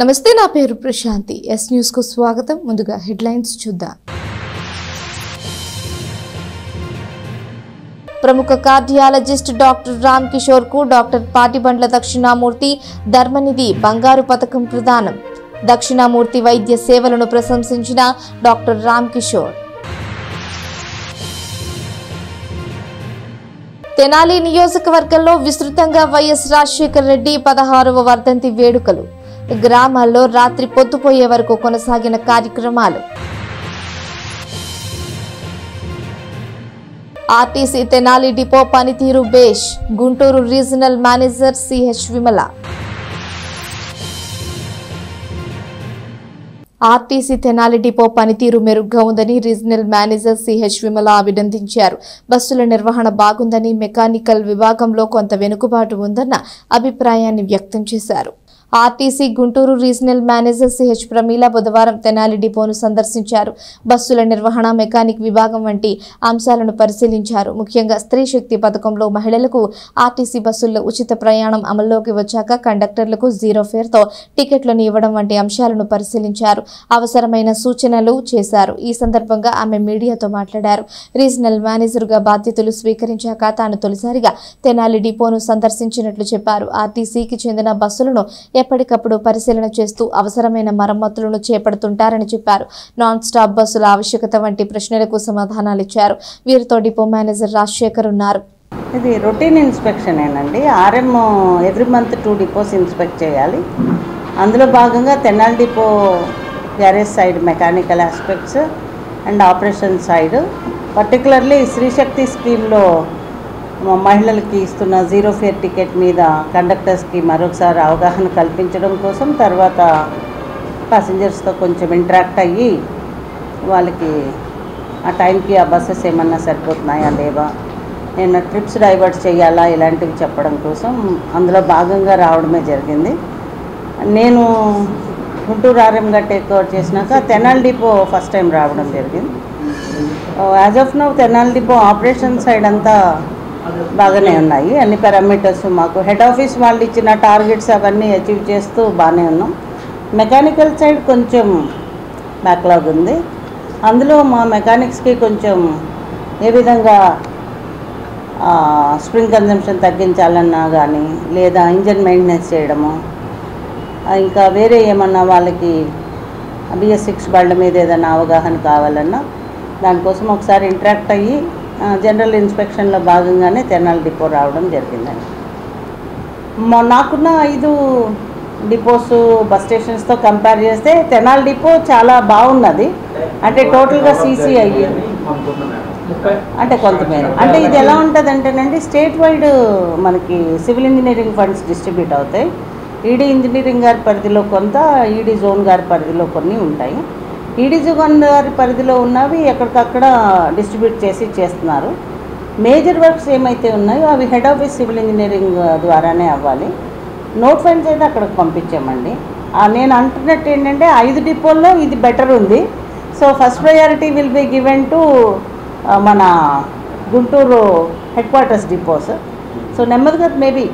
నమస్తే, నా పేరు ప్రశాంతి. ఎస్ న్యూస్ కు స్వాగతం. ముందుగా హెడ్లైన్స్ చూద్దాం. ప్రముఖ కార్డియాలజిస్ట్ డాక్టర్ రామ్ కిషోర్ కు డాక్టర్ పాటిబండ్ల దక్షిణామూర్తి ధర్మనిధి బంగారు పథకం ప్రదానం. దక్షిణామూర్తి వైద్య సేవలను ప్రశంసించిన డాక్టర్ రామ్ కిషోర్. తెనాలి నియోజకవర్గంలో విస్తృతంగా వైఎస్ రాజశేఖర రెడ్డి 16వ వర్ధంతి వేడుకలు. గ్రామాల్లో రాత్రి పొద్దుపోయే వరకు కొనసాగిన కార్యక్రమాలు. ఆర్టీసీ తెనాలి డిపో పనితీరు బేష్. Guntur regional manager CH Vimala. RTC Tenali depot పనితీరు మెరుగ్గా ఉందని రీజనల్ మేనేజర్ సిహెచ్ విమల అభినందించారు. బస్సుల నిర్వహణ బాగుందని, మెకానికల్ విభాగంలో కొంత వెనుకబాటు ఉందన్న అభిప్రాయాన్ని వ్యక్తం చేశారు. RTC Guntur regional manager CH Pramila బుధవారం తెనాలి డిపోను సందర్శించారు. బస్సుల నిర్వహణ, మెకానిక్ విభాగం వంటి అంశాలను పరిశీలించారు. ముఖ్యంగా స్త్రీ శక్తి పథకంలో మహిళలకు ఆర్టీసీ బస్సుల్లో ఉచిత ప్రయాణం అమల్లోకి వచ్చాక కండక్టర్లకు జీరో ఫేర్తో టికెట్లను ఇవ్వడం వంటి అంశాలను పరిశీలించారు. అవసరమైన సూచనలు చేశారు. ఈ సందర్భంగా ఆమె మీడియాతో మాట్లాడారు. రీజనల్ మేనేజర్గా బాధ్యతలు స్వీకరించాక తాను తొలిసారిగా తెనాలి డిపోను సందర్శించినట్లు చెప్పారు. ఆర్టీసీకి చెందిన బస్సులను ఎప్పటికప్పుడు పరిశీలన చేస్తూ అవసరమైన మరమ్మతులను చేపడుతుంటారని చెప్పారు. నాన్ స్టాప్ బస్సుల ఆవశ్యకత వంటి ప్రశ్నలకు సమాధానాలిచ్చారు. వీరితో డిపో మేనేజర్ రాజశేఖర్ ఉన్నారు. ఇది రొటీన్ ఇన్స్పెక్షన్ ఏనండి. RM every month 2 depots inspect చేయాలి. అందులో భాగంగా Tenali depot garage side mechanical aspects and operation side, particularly Srishakti స్కీమ్లో మహిళలకి ఇస్తున్న జీరో ఫేర్ టికెట్ మీద కండక్టర్స్కి మరొకసారి అవగాహన కల్పించడం కోసం, తర్వాత ప్యాసింజర్స్తో కొంచెం ఇంటరాక్ట్ అయ్యి వాళ్ళకి ఆ టైంకి ఆ బస్సెస్ ఏమన్నా సరిపోతున్నాయా లేవా, నేను ట్రిప్స్ డైవర్ట్ చేయాలా, ఇలాంటివి చెప్పడం కోసం అందులో భాగంగా రావడమే జరిగింది. నేను గుంటూరు ఆర్ఎంగా టేక్ ఓవర్ చేసినాక తెనాలి డిపో ఫస్ట్ టైం రావడం జరిగింది. As of now Tenali depot operation side అంతా బాగానే ఉన్నాయి. అన్ని పారామీటర్స్ మాకు హెడ్ ఆఫీస్ వాళ్ళు ఇచ్చిన టార్గెట్స్ అవన్నీ అచీవ్ చేస్తూ బాగానే ఉన్నాం. మెకానికల్ సైడ్ కొంచెం బ్యాక్లాగ్ ఉంది. అందులో మా మెకానిక్స్కి కొంచెం ఏ విధంగా స్ప్రింగ్ కన్జంప్షన్ తగ్గించాలన్నా కానీ, లేదా ఇంజన్ మెయింటెనెన్స్ చేయడము, ఇంకా వేరే ఏమన్నా వాళ్ళకి BS6 బళ్ళ మీద ఏదైనా అవగాహన కావాలన్నా దానికోసం ఒకసారి ఇంటరాక్ట్ అయ్యి జనరల్ ఇన్స్పెక్షన్లో భాగంగానే తెనాలి డిపో రావడం జరిగిందండి. నాకున్న 5 డిపోస్ బస్ స్టేషన్స్తో కంపేర్ చేస్తే తెనాలి డిపో చాలా బాగున్నది. అంటే టోటల్గా సీసీ అయ్యి అంటే కొంతమేర అంటే ఇది ఎలా ఉంటుంది అంటేనండి, స్టేట్ వైడ్ మనకి సివిల్ ఇంజనీరింగ్ ఫండ్స్ డిస్ట్రిబ్యూట్ అవుతాయి. ఈడీ ఇంజనీరింగ్ గారి పరిధిలో కొంత, ఈడీ జోన్ గారి పరిధిలో కొన్ని ఉంటాయి. ఈడీ జోన్ గారి పరిధిలో ఉన్నవి ఎక్కడికక్కడ డిస్ట్రిబ్యూట్ చేస్తున్నారు. మేజర్ వర్క్స్ ఏమైతే ఉన్నాయో అవి హెడ్ ఆఫీస్ సివిల్ ఇంజనీరింగ్ ద్వారానే అవ్వాలి. నోట్ ఫైల్స్ అయితే అక్కడికి పంపించామండి. నేను అంటున్నట్టు ఏంటంటే 5 డిపోల్లో ఇది బెటర్ ఉంది. So first priority will be given to మన Guntur headquarters depots. So నెమ్మదిగా మేబీ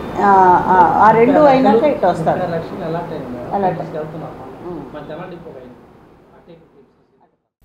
ఆ 2 అయినాక ఇటు వస్తారు.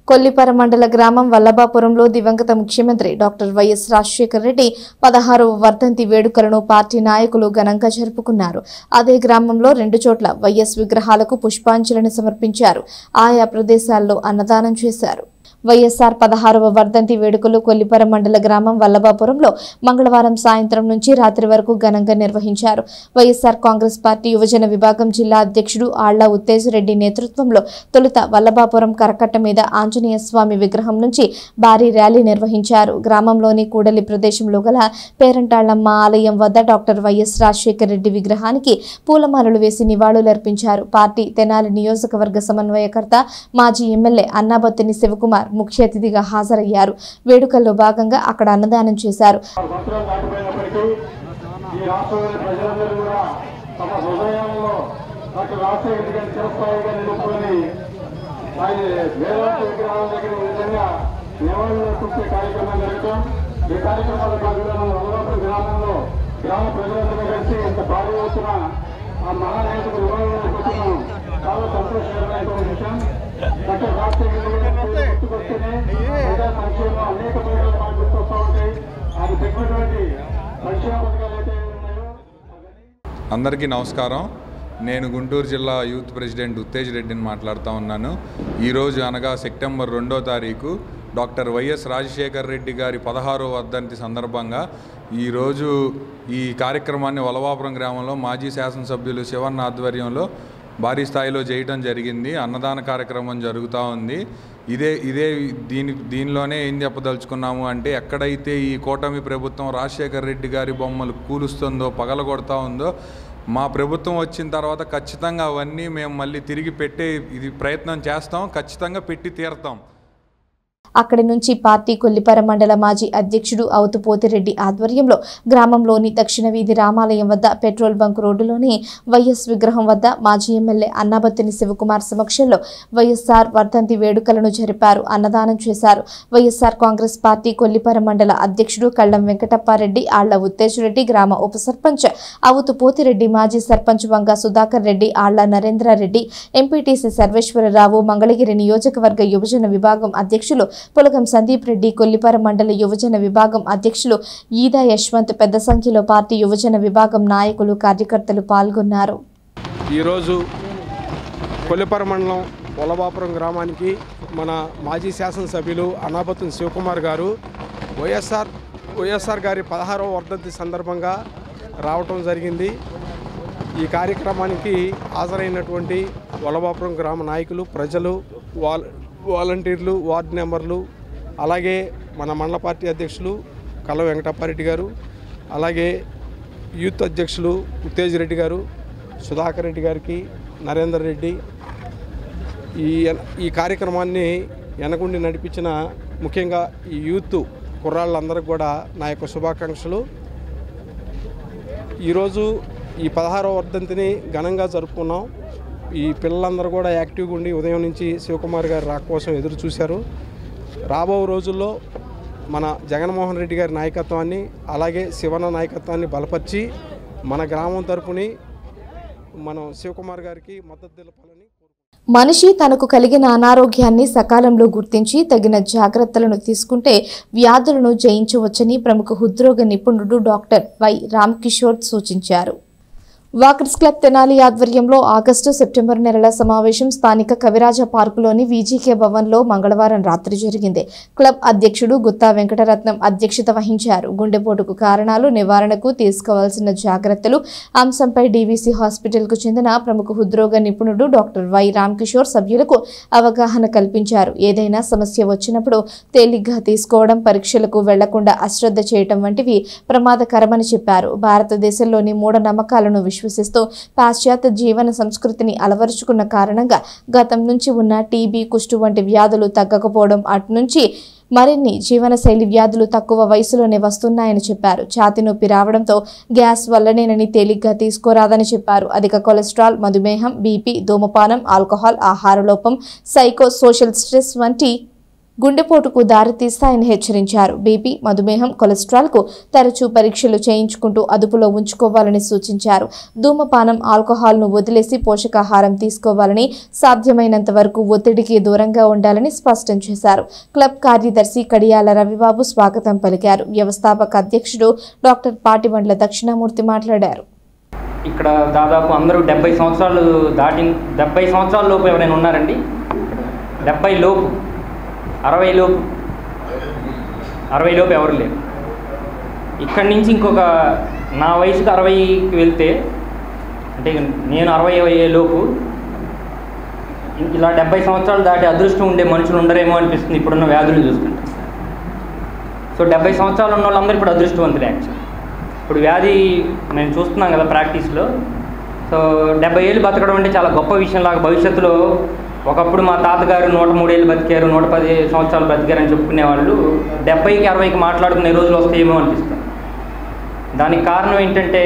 కొల్లిపర మండల గ్రామం వల్లభాపురంలో దివంగత ముఖ్యమంత్రి డాక్టర్ వైఎస్ రాజశేఖర రెడ్డి 16వ వర్ధంతి వేడుకలను పార్టీ నాయకులు ఘనంగా జరుపుకున్నారు. అదే గ్రామంలో 2 చోట్ల వైఎస్ విగ్రహాలకు పుష్పాంజలిని సమర్పించారు. ఆయా ప్రదేశాల్లో అన్నదానం చేశారు. వైఎస్ఆర్ 16వ వర్ధంతి వేడుకలు కొల్లిపర మండల గ్రామం వల్లభాపురంలో మంగళవారం సాయంత్రం నుంచి రాత్రి వరకు ఘనంగా నిర్వహించారు. వైఎస్ఆర్ కాంగ్రెస్ పార్టీ యువజన విభాగం జిల్లా అధ్యక్షుడు ఆళ్ల ఉత్తేజ్ రెడ్డి నేతృత్వంలో తొలుత వల్లభాపురం కరకట్ట మీద ఆంజనేయ స్వామి విగ్రహం నుంచి భారీ ర్యాలీ నిర్వహించారు. గ్రామంలోని కూడలి ప్రదేశంలో గల పేరంటాళ్లమ్మ ఆలయం వద్ద డాక్టర్ వైఎస్ రాజశేఖర రెడ్డి విగ్రహానికి పూలమాలలు వేసి నివాళులర్పించారు. పార్టీ తెనాలి నియోజకవర్గ సమన్వయకర్త మాజీ ఎమ్మెల్యే అన్నాబత్తిని శివకుమార్ ముఖ్య అతిథిగా హాజరయ్యారు. వేడుకల్లో భాగంగా అక్కడ అన్నదానం చేశారు. గ్రామ ప్రజలందరూ కలిసి ఇంత భారీ ఎత్తున ఆ మహానాయకుడు విభాగంలో చాలా సంతోషకరమైనటువంటి విషయం. డాక్టర్ రాజశేఖర గుర్తుకొస్తేనే ప్రజా సంక్షేమం అనేక పథకాలు మనకు గుర్తొస్తూ ఉంటాయి. ఆయన పెట్టినటువంటి సంక్షేమ పథకాలు అయితే ఉన్నాయో. అందరికీ నమస్కారం. నేను గుంటూరు జిల్లా యూత్ ప్రెసిడెంట్ ఉత్తేజ్ రెడ్డిని మాట్లాడుతూ ఉన్నాను. ఈరోజు అనగా సెప్టెంబర్ 2వ తారీఖు డాక్టర్ వైఎస్ రాజశేఖర రెడ్డి గారి 16వ వర్ధంతి సందర్భంగా ఈరోజు ఈ కార్యక్రమాన్ని వలవాపురం గ్రామంలో మాజీ శాసనసభ్యులు శివన్న ఆధ్వర్యంలో భారీ స్థాయిలో చేయడం జరిగింది. అన్నదాన కార్యక్రమం జరుగుతూ ఉంది. ఇదే దీనిలోనే ఏం చెప్పదలుచుకున్నాము అంటే, ఎక్కడైతే ఈ కూటమి ప్రభుత్వం రాజశేఖర రెడ్డి గారి బొమ్మలు కూలుస్తుందో, పగలగొడతా ఉందో, మా ప్రభుత్వం వచ్చిన తర్వాత ఖచ్చితంగా అవన్నీ మేము మళ్ళీ తిరిగి పెట్టే ప్రయత్నం చేస్తాం. ఖచ్చితంగా పెట్టి తీరుతాం. అక్కడి నుంచి పార్టీ కొల్లిపర మండల మాజీ అధ్యక్షుడు అవుతుపోతిరెడ్డి ఆధ్వర్యంలో గ్రామంలోని దక్షిణ వీధి రామాలయం వద్ద పెట్రోల్ బంక్ రోడ్డులోని వైఎస్ విగ్రహం వద్ద మాజీ ఎమ్మెల్యే అన్నాబత్తిని శివకుమార్ సమక్షంలో వైఎస్ఆర్ వర్ధంతి వేడుకలను జరిపారు. అన్నదానం చేశారు. వైఎస్ఆర్ కాంగ్రెస్ పార్టీ కొల్లిపర మండల అధ్యక్షుడు కళ్లం వెంకటప్పారెడ్డి, ఆళ్ల ఉత్తేజ్ రెడ్డి, గ్రామ ఉప సర్పంచ్ అవుతుపోతిరెడ్డి, మాజీ సర్పంచ్ వంగ సుధాకర్ రెడ్డి, ఆళ్ల నరేంద్రారెడ్డి, ఎంపీటీసీ సర్వేశ్వరరావు, మంగళగిరి నియోజకవర్గ యువజన విభాగం అధ్యక్షులు పులగం సందీప్ రెడ్డి, కొల్లిపర మండల యువజన విభాగం అధ్యక్షులు ఈదా యశ్వంత్, పెద్ద సంఖ్యలో పార్టీ యువజన విభాగం నాయకులు, కార్యకర్తలు పాల్గొన్నారు. ఈరోజు కొల్లిపర మండలం వలవాపురం గ్రామానికి మన మాజీ శాసనసభ్యులు అన్నాబత్తుని శివకుమార్ గారు వైఎస్ఆర్ గారి 16వ వర్ధంతి సందర్భంగా రావటం జరిగింది. ఈ కార్యక్రమానికి హాజరైనటువంటి వలవాపురం గ్రామ నాయకులు, ప్రజలు, వాలంటీర్లు, వార్డు మెంబర్లు, అలాగే మన మండల పార్టీ అధ్యక్షులు కళ్లం వెంకటప్పారెడ్డి గారు, అలాగే యూత్ అధ్యక్షులు ఉత్తేజ్ రెడ్డి గారు, సుధాకర్ రెడ్డి గారికి, నరేందర్ రెడ్డి, ఈ కార్యక్రమాన్ని వెనకుండి నడిపించిన ముఖ్యంగా ఈ యూత్ కుర్రాళ్ళందరికీ కూడా నా యొక్క శుభాకాంక్షలు. ఈరోజు ఈ 16వ వర్ధంతిని ఘనంగా జరుపుకున్నాం. ఈ పిల్లలందరూ కూడా యాక్టివ్గా ఉండి ఉదయం నుంచి శివకుమార్ గారి రాక కోసం ఎదురు చూశారు. రాబో రోజుల్లో మన జగన్మోహన్ రెడ్డి గారి నాయకత్వాన్ని, అలాగే శివన్న నాయకత్వాన్ని బలపరిచి మన గ్రామం తరపుని మనం శివకుమార్ గారికి మద్దతు తెలపాలని. మనిషి తనకు కలిగిన అనారోగ్యాన్ని సకాలంలో గుర్తించి తగిన జాగ్రత్తలను తీసుకుంటే వ్యాధులను జయించవచ్చని ప్రముఖ హృద్రోగ నిపుణుడు డాక్టర్ వై రామకిషోర్ సూచించారు. వాకర్స్ క్లబ్ తెనాలి ఆధ్వర్యంలో ఆగస్టు సెప్టెంబర్ నెలల సమావేశం స్థానిక కవిరాజ పార్కులోని వీజీకే భవన్లో మంగళవారం రాత్రి జరిగింది. క్లబ్ అధ్యక్షుడు గుత్తా వెంకటరత్నం అధ్యక్షత వహించారు. గుండెపోటుకు కారణాలు, నివారణకు తీసుకోవాల్సిన జాగ్రత్తలు అంశంపై డీవీసీ హాస్పిటల్కు చెందిన ప్రముఖ హృద్రోగ నిపుణుడు డాక్టర్ వై రామకిషోర్ సభ్యులకు అవగాహన కల్పించారు. ఏదైనా సమస్య వచ్చినప్పుడు తేలిగ్గా తీసుకోవడం, పరీక్షలకు వెళ్లకుండా అశ్రద్ధ చేయటం వంటివి ప్రమాదకరమని చెప్పారు. భారతదేశంలోని మూఢనమ్మకాలను విశ్వసిస్తూ పాశ్చాత్య జీవన సంస్కృతిని అలవరుచుకున్న కారణంగా గతం నుంచి ఉన్న టీబీ, కుష్టు వంటి వ్యాధులు తగ్గకపోవడం, అటు నుంచి మరిన్ని జీవనశైలి వ్యాధులు తక్కువ వయసులోనే వస్తున్నాయని చెప్పారు. ఛాతీ నొప్పి రావడంతో గ్యాస్ వల్లనేనని తేలిగ్గా తీసుకోరాదని చెప్పారు. అధిక కొలెస్ట్రాల్, మధుమేహం, బీపీ, ధూమపానం, ఆల్కహాల్, ఆహార లోపం, సైకో సోషల్ స్ట్రెస్ వంటి గుండెపోటుకు దారితీస్తాయని హెచ్చరించారు. బీపీ, మధుమేహం, కొలెస్ట్రాల్కు తరచూ పరీక్షలు చేయించుకుంటూ అదుపులో ఉంచుకోవాలని సూచించారు. ధూమపానం, ఆల్కహాల్ను వదిలేసి పోషకాహారం తీసుకోవాలని, సాధ్యమైనంత వరకు ఒత్తిడికి దూరంగా ఉండాలని స్పష్టం చేశారు. క్లబ్ కార్యదర్శి కడియాల రవిబాబు స్వాగతం పలికారు. వ్యవస్థాపక అధ్యక్షుడు డాక్టర్ పాటిబండ్ల దక్షిణామూర్తి మాట్లాడారు. ఇక్కడ దాదాపు అందరూ 70 సంవత్సరాలు దాటి 70 సంవత్సరాల లోపు ఎవరైనా ఉన్నారండి? 70 లోపు, 60 లోపు ఎవరు లేరు. ఇక్కడి నుంచి ఇంకొక నా వయసుకు 60కి వెళ్తే, అంటే నేను 60 లోపు ఇలా 70 సంవత్సరాలు దాటి అదృష్టం ఉండే మనుషులు ఉండరేమో అనిపిస్తుంది ఇప్పుడున్న వ్యాధులు చూస్తుంటే. సో 70 సంవత్సరాలు ఉన్న వాళ్ళందరూ ఇప్పుడు అదృష్టవంతులే. యాక్చువల్ ఇప్పుడు వ్యాధి నేను చూస్తున్నాం కదా ప్రాక్టీస్లో. సో 70 ఏళ్ళు బతకడం అంటే చాలా గొప్ప విషయం లాగా. భవిష్యత్తులో ఒకప్పుడు మా తాతగారు 103 ఏళ్ళు బతికారు, 110 సంవత్సరాలు బతికారని చెప్పుకునే వాళ్ళు 70కి 60కి మాట్లాడుకునే రోజులు వస్తాయేమో అనిపిస్తుంది. దానికి కారణం ఏంటంటే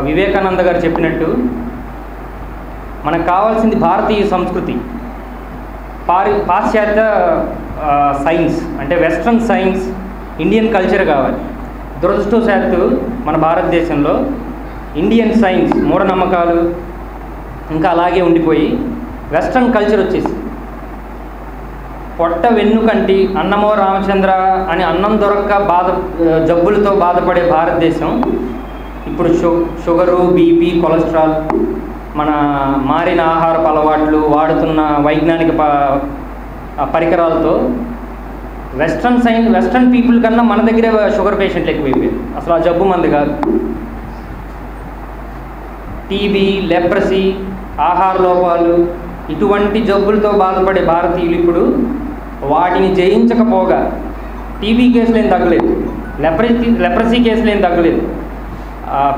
వివేకానంద గారు చెప్పినట్టు మనకు కావాల్సింది భారతీయ సంస్కృతి, పాశ్చాత్య సైన్స్ అంటే వెస్ట్రన్ సైన్స్, ఇండియన్ కల్చర్ కావాలి. దురదృష్టవశాత్తు మన భారతదేశంలో ఇండియన్ సైన్స్, మూఢనమ్మకాలు ఇంకా అలాగే ఉండిపోయి వెస్ట్రన్ కల్చర్ వచ్చేసి పొట్ట వెన్నుకంటి అన్నమో రామచంద్ర అని అన్నం దొరక్క జబ్బులతో బాధపడే భారతదేశం ఇప్పుడు షుగరు, బీపీ, కొలెస్ట్రాల్, మన మారిన ఆహారపు అలవాట్లు, వాడుతున్న వైజ్ఞానిక పరికరాలతో వెస్ట్రన్ పీపుల్ కన్నా మన దగ్గరే షుగర్ పేషెంట్లు ఎక్కువైపోయారు. అసలు ఆ జబ్బు మంది కాదు. టీబీ, లెప్రసీ, ఆహార లోపాలు ఇటువంటి జబ్బులతో బాధపడే భారతీయులు ఇప్పుడు వాటిని జయించకపోగా టీబీ కేసులు ఏం తగ్గలేదు, లెప్రసీ కేసులు ఏం తగ్గలేదు,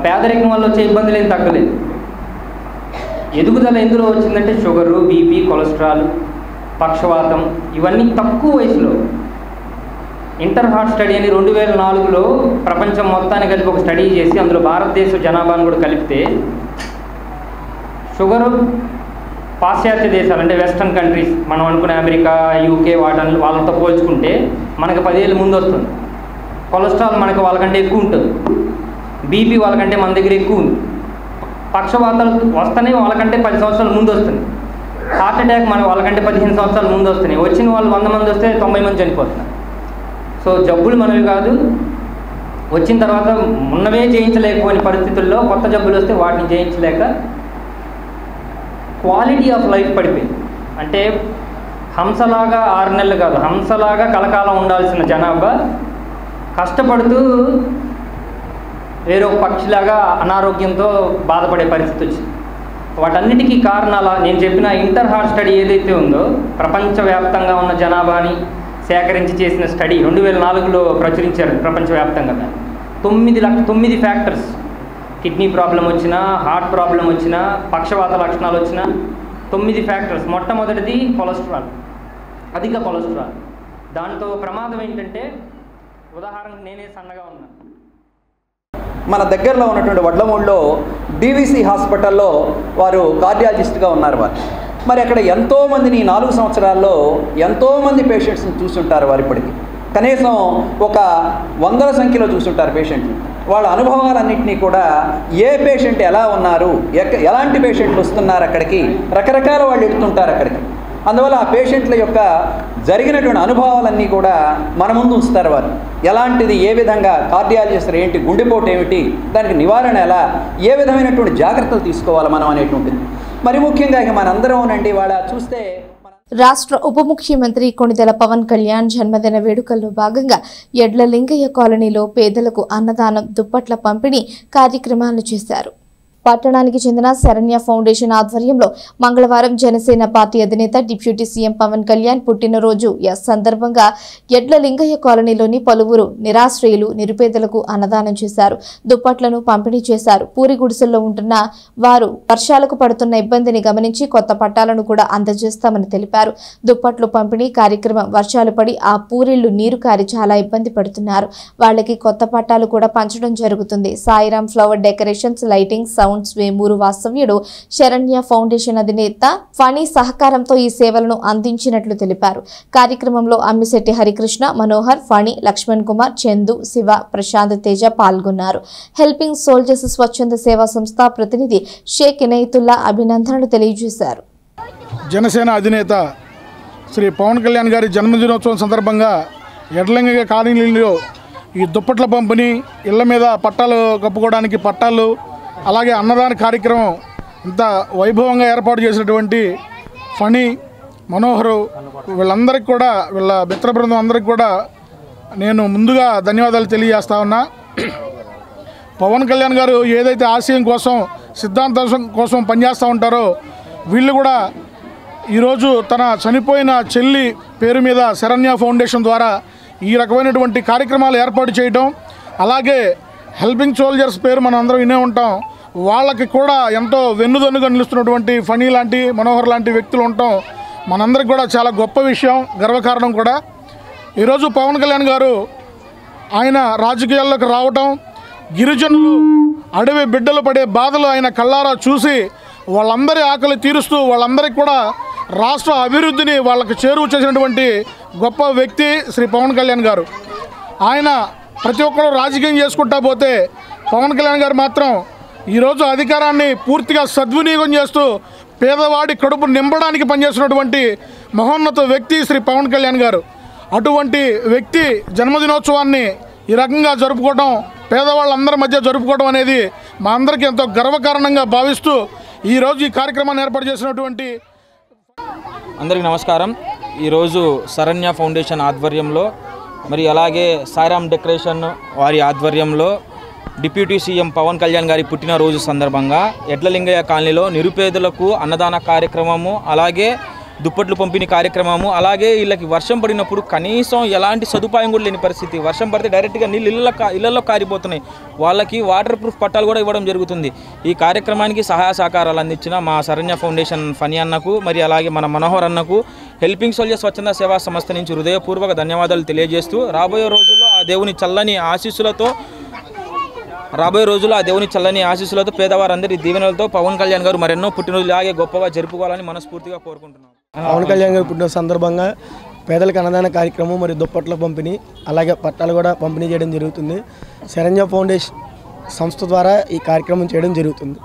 పేదరికం వల్ల వచ్చే ఇబ్బందులు ఏం తగ్గలేదు. ఎదుగుదల ఎందులో వచ్చిందంటే షుగరు, బీపీ, కొలెస్ట్రాల్, పక్షవాతం ఇవన్నీ తక్కువ వయసులో. ఇంటర్ హార్ట్ స్టడీ అని 2004లో ప్రపంచం మొత్తాన్ని కలిపి ఒక స్టడీ చేసి అందులో భారతదేశ జనాభాను కూడా కలిపితే షుగరు పాశ్చాత్య దేశాలు అంటే వెస్ట్రన్ కంట్రీస్ మనం అనుకునే అమెరికా, యూకే వాళ్ళతో పోల్చుకుంటే మనకు 10 ఏళ్ళ ముందు వస్తుంది. కొలెస్ట్రాల్ మనకు వాళ్ళకంటే ఎక్కువ ఉంటుంది, బీపీ వాళ్ళకంటే మన దగ్గర ఎక్కువ ఉంది, పక్షవాతాలు వస్తేనే వాళ్ళకంటే 10 సంవత్సరాల ముందు వస్తుంది, హార్ట్ అటాక్ మన వాళ్ళకంటే 15 సంవత్సరాల ముందు వస్తున్నాయి. వచ్చిన వాళ్ళు 100 మంది వస్తే 90 మంది చనిపోతున్నారు. సో జబ్బులు మనవి కాదు, వచ్చిన తర్వాత ఉన్నవే జయించలేకపోయిన పరిస్థితుల్లో కొత్త జబ్బులు వస్తే వాటిని జయించలేక క్వాలిటీ ఆఫ్ లైఫ్ పడిపోయింది. అంటే హంసలాగా 6 నెలలు కాదు, హంసలాగా కలకాలం ఉండాల్సిన జనాభా కష్టపడుతూ వేరొక పక్షిలాగా అనారోగ్యంతో బాధపడే పరిస్థితి వచ్చింది. వాటన్నిటికీ కారణాల నేను చెప్పిన ఇంటర్ హార్ట్ స్టడీ ఏదైతే ఉందో ప్రపంచవ్యాప్తంగా ఉన్న జనాభాని సేకరించి చేసిన స్టడీ 2004లో ప్రచురించారు ప్రపంచవ్యాప్తంగా. 9 ఫ్యాక్టర్స్, కిడ్నీ ప్రాబ్లం వచ్చినా, హార్ట్ ప్రాబ్లం వచ్చినా, పక్షవాత లక్షణాలు వచ్చినా 9 ఫ్యాక్టర్స్. మొట్టమొదటిది కొలెస్ట్రాల్, అధిక కొలెస్ట్రాల్. దాంతో ప్రమాదం ఏంటంటే ఉదాహరణకు నేనే సన్నగా ఉన్నాను. మన దగ్గరలో ఉన్నటువంటి వడ్లమూడిలో డివిసి హాస్పిటల్లో వారు కార్డియాలజిస్ట్గా ఉన్నారు. వారు మరి అక్కడ ఎంతోమందిని 4 సంవత్సరాల్లో ఎంతోమంది పేషెంట్స్ని చూస్తుంటారు. వారు ఇప్పటికీ కనీసం ఒక 100ల సంఖ్యలో చూస్తుంటారు పేషెంట్లు. వాళ్ళ అనుభవాలన్నింటినీ కూడా ఏ పేషెంట్ ఎలా ఉన్నారు, ఎలాంటి పేషెంట్లు వస్తున్నారు, అక్కడికి రకరకాల వాళ్ళు ఎడుతుంటారు అక్కడికి. అందువల్ల ఆ పేషెంట్ల యొక్క జరిగినటువంటి అనుభవాలన్నీ కూడా మన ముందు ఉంచుతారు వారు. ఎలాంటిది, ఏ విధంగా కార్డియాలజిస్ట్ ఏంటి, గుండెపోటు ఏమిటి, దానికి నివారణ ఎలా, ఏ విధమైనటువంటి జాగ్రత్తలు తీసుకోవాలి మనం అనేటువంటిది. మరి ముఖ్యంగా ఇక మనందరం అండి వాళ్ళ చూస్తే రాష్ట్ర ఉప ముఖ్యమంత్రి కొణిదెల పవన్ కళ్యాణ్ జన్మదిన వేడుకల్లో భాగంగా ఎడ్ల లింగయ్య కాలనీలో పేదలకు అన్నదానం, దుప్పట్ల పంపిణీ కార్యక్రమాలను చేశారు. పట్టణానికి చెందిన శరణ్య ఫౌండేషన్ ఆధ్వర్యంలో మంగళవారం జనసేన పార్టీ అధినేత డిప్యూటీ సీఎం పవన్ కళ్యాణ్ పుట్టినరోజు సందర్భంగా ఎడ్ల లింగయ్య కాలనీలోని పలువురు నిరాశ్రయులు, నిరుపేదలకు అన్నదానం చేశారు. దుప్పట్లను పంపిణీ చేశారు. పూరి గుడిసెల్లో ఉంటున్న వారు వర్షాలకు పడుతున్న ఇబ్బందిని గమనించి కొత్త పట్టాలను కూడా అందజేస్తామని తెలిపారు. దుప్పట్లు పంపిణీ కార్యక్రమం వర్షాలు పడి ఆ పూరిళ్లు నీరు కారి చాలా ఇబ్బంది పడుతున్నారు. వాళ్ళకి కొత్త పట్టాలు కూడా పంచడం జరుగుతుంది. Sairam flower decorations, lighting, sound Vemuru వాస్తవ్యుడు శరణ్య ఫౌండేషన్ అధినేత ఫణి సహకారంతో ఈ సేవలను అందించినట్లు తెలిపారు. కార్యక్రమంలో అమ్మిశెట్టి హరికృష్ణ, మనోహర్, ఫణి, లక్ష్మణ్ కుమార్, చందు, శివ, ప్రశాంత్ తేజ పాల్గొన్నారు. హెల్పింగ్ సోల్జర్స్ స్వచ్ఛంద సేవా సంస్థ ప్రతినిధి షేక్ ఇనయతుల్లా అభినందనలు తెలియజేశారు. జనసేన అధినేత శ్రీ పవన్ కళ్యాణ్ గారి జన్మదినోత్సవం సందర్భంగా ఎడ్లంగ కాలనీలో ఈ దుప్పట్ల పంపిణీ, ఇళ్ల మీద పట్టాలు కప్పుకోవడానికి పట్టాలు, అలాగే అన్నదాన కార్యక్రమం ఇంత వైభవంగా ఏర్పాటు చేసినటువంటి ఫణి, మనోహరు వీళ్ళందరికీ కూడా, వీళ్ళ మిత్ర బృందం అందరికీ కూడా నేను ముందుగా ధన్యవాదాలు తెలియజేస్తా ఉన్నా. పవన్ కళ్యాణ్ గారు ఏదైతే ఆశయం కోసం, సిద్ధాంతం కోసం పనిచేస్తూ ఉంటారో వీళ్ళు కూడా ఈరోజు తన చనిపోయిన చెల్లి పేరు మీద శరణ్య ఫౌండేషన్ ద్వారా ఈ రకమైనటువంటి కార్యక్రమాలు ఏర్పాటు చేయడం, అలాగే హెల్పింగ్ సోల్జర్స్ పేరు మనం అందరం వినే ఉంటాం, వాళ్ళకి కూడా ఎంతో వెన్నుదన్నుగా నిలుస్తున్నటువంటి ఫణి లాంటి, మనోహర్ లాంటి వ్యక్తులు ఉండటం మనందరికి కూడా చాలా గొప్ప విషయం, గర్వకారణం కూడా. ఈరోజు పవన్ కళ్యాణ్ గారు ఆయన రాజకీయాల్లోకి రావటం, గిరిజనులు, అడవి బిడ్డలు పడే బాధలు ఆయన కళ్ళారా చూసి వాళ్ళందరి ఆకలి తీరుస్తూ వాళ్ళందరికీ కూడా రాష్ట్ర అభివృద్ధిని వాళ్ళకి చేరువ చేసినటువంటి గొప్ప వ్యక్తి శ్రీ పవన్ కళ్యాణ్ గారు. ఆయన ప్రతి ఒక్కరు రాజకీయం చేసుకుంటా పోతే పవన్ కళ్యాణ్ గారు మాత్రం ఈరోజు అధికారాన్ని పూర్తిగా సద్వినియోగం చేస్తూ పేదవాడి కడుపు నింపడానికి పనిచేస్తున్నటువంటి మహోన్నత వ్యక్తి శ్రీ పవన్ కళ్యాణ్ గారు. అటువంటి వ్యక్తి జన్మదినోత్సవాన్ని ఈ రకంగా జరుపుకోవడం, పేదవాళ్ళందరి మధ్య జరుపుకోవడం అనేది మా అందరికీ ఎంతో గర్వకారణంగా భావిస్తూ ఈరోజు ఈ కార్యక్రమాన్ని ఏర్పాటు చేసినటువంటి అందరికీ నమస్కారం. ఈరోజు శరణ్య ఫౌండేషన్ ఆధ్వర్యంలో మరి అలాగే సాయిరామ్ డెకరేషన్ వారి ఆధ్వర్యంలో డిప్యూటీ సీఎం పవన్ కళ్యాణ్ గారి పుట్టినరోజు సందర్భంగా ఎడ్లలింగయ్య కాలనీలో నిరుపేదలకు అన్నదాన కార్యక్రమము, అలాగే దుప్పట్లు పంపిణీ కార్యక్రమము, అలాగే వీళ్ళకి వర్షం పడినప్పుడు కనీసం ఎలాంటి సదుపాయం కూడా లేని పరిస్థితి. వర్షం పడితే డైరెక్ట్గా నీళ్ళు ఇళ్లలో కారిపోతున్నాయి. వాళ్ళకి వాటర్ ప్రూఫ్ పట్టాలు కూడా ఇవ్వడం జరుగుతుంది. ఈ కార్యక్రమానికి సహాయ సహకారాలు అందించిన మా శరణ్య ఫౌండేషన్ ఫనీ అన్నకు, మరి అలాగే మన మనోహర్ అన్నకు, హెల్పింగ్ సోల్జర్ స్వచ్ఛంద సేవా సంస్థ నుంచి హృదయపూర్వక ధన్యవాదాలు తెలియజేస్తూ రాబోయే రోజుల్లో ఆ దేవుని చల్లని ఆశీస్సులతో పేదవారందరి దీవెనలతో పవన్ కళ్యాణ్ గారు మరెన్నో పుట్టినరోజులు ఇలాగే గొప్పగా జరుపుకోవాలని మనస్ఫూర్తిగా కోరుకుంటున్నాం. పవన్ కళ్యాణ్ గారు పుట్టిన సందర్భంగా పేదలకు అన్నదాన కార్యక్రమం మరియు దుప్పట్ల పంపిణీ, అలాగే పట్టాలు కూడా పంపిణీ చేయడం జరుగుతుంది. శరణ్య ఫౌండేషన్ సంస్థ ద్వారా ఈ కార్యక్రమం చేయడం జరుగుతుంది.